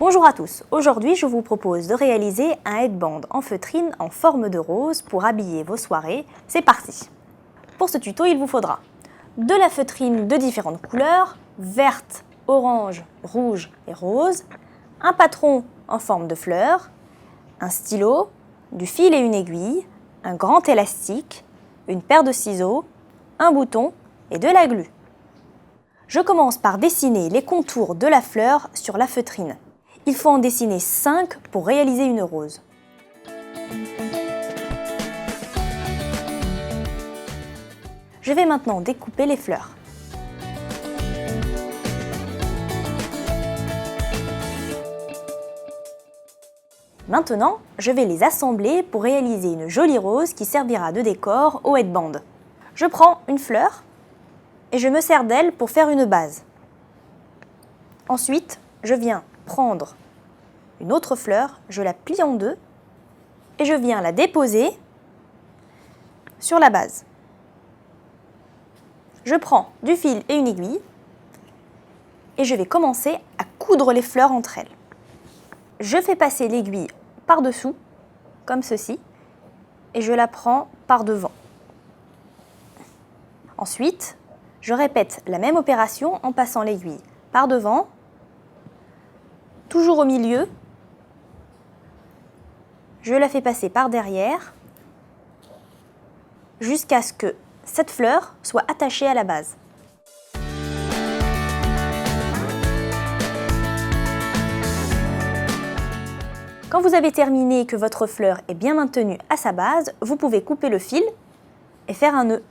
Bonjour à tous, aujourd'hui je vous propose de réaliser un headband en feutrine en forme de rose pour habiller vos soirées. C'est parti! Pour ce tuto, il vous faudra de la feutrine de différentes couleurs, verte, orange, rouge et rose, un patron en forme de fleur, un stylo, du fil et une aiguille, un grand élastique, une paire de ciseaux, un bouton et de la glu. Je commence par dessiner les contours de la fleur sur la feutrine. Il faut en dessiner 5 pour réaliser une rose. Je vais maintenant découper les fleurs. Maintenant, je vais les assembler pour réaliser une jolie rose qui servira de décor au headband. Je prends une fleur et je me sers d'elle pour faire une base. Ensuite, je viens prendre une autre fleur, je la plie en deux et je viens la déposer sur la base. Je prends du fil et une aiguille et je vais commencer à coudre les fleurs entre elles. Je fais passer l'aiguille par-dessous, comme ceci, et je la prends par devant. Ensuite, je répète la même opération en passant l'aiguille par devant, toujours au milieu, je la fais passer par derrière, jusqu'à ce que cette fleur soit attachée à la base. Quand vous avez terminé et que votre fleur est bien maintenue à sa base, vous pouvez couper le fil et faire un nœud.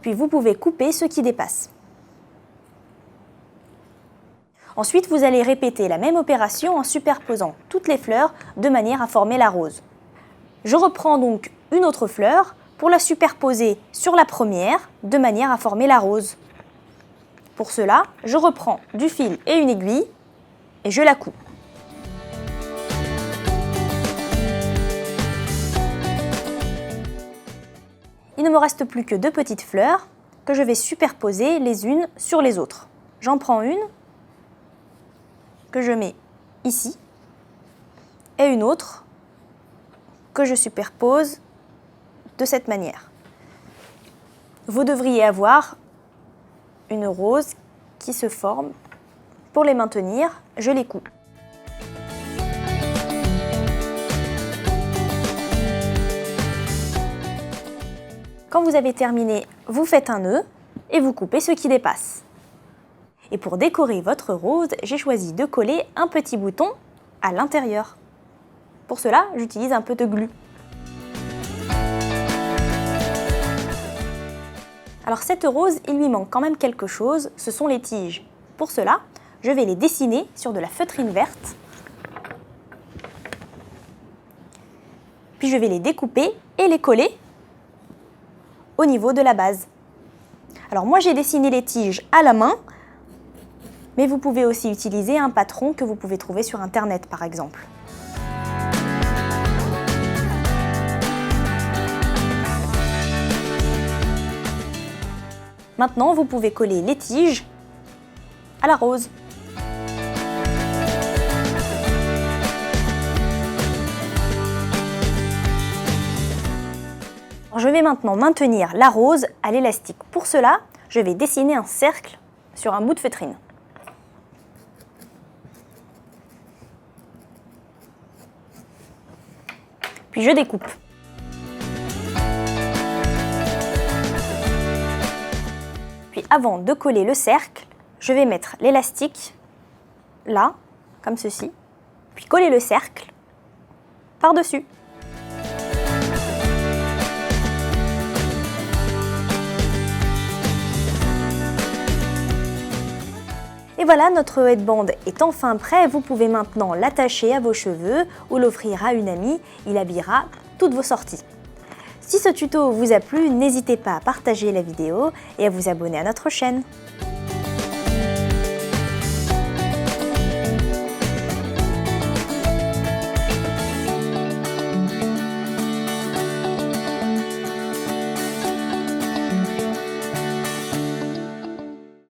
Puis vous pouvez couper ce qui dépasse. Ensuite, vous allez répéter la même opération en superposant toutes les fleurs de manière à former la rose. Je reprends donc une autre fleur pour la superposer sur la première de manière à former la rose. Pour cela, je reprends du fil et une aiguille et je la coupe. Il ne me reste plus que 2 petites fleurs que je vais superposer les unes sur les autres. J'en prends une que je mets ici et une autre que je superpose de cette manière. Vous devriez avoir une rose qui se forme. Pour les maintenir, je les coupe. Quand vous avez terminé, vous faites un nœud et vous coupez ce qui dépasse. Et pour décorer votre rose, j'ai choisi de coller un petit bouton à l'intérieur. Pour cela, j'utilise un peu de glu. Alors cette rose, il lui manque quand même quelque chose, ce sont les tiges. Pour cela, je vais les dessiner sur de la feutrine verte. Puis je vais les découper et les coller au niveau de la base. Alors moi j'ai dessiné les tiges à la main, mais vous pouvez aussi utiliser un patron que vous pouvez trouver sur internet par exemple. Maintenant vous pouvez coller les tiges à la rose. Je vais maintenant maintenir la rose à l'élastique. Pour cela, je vais dessiner un cercle sur un bout de feutrine. Puis je découpe. Puis avant de coller le cercle, je vais mettre l'élastique là, comme ceci, puis coller le cercle par-dessus. Et voilà, notre headband est enfin prêt. Vous pouvez maintenant l'attacher à vos cheveux ou l'offrir à une amie. Il habillera toutes vos sorties. Si ce tuto vous a plu, n'hésitez pas à partager la vidéo et à vous abonner à notre chaîne.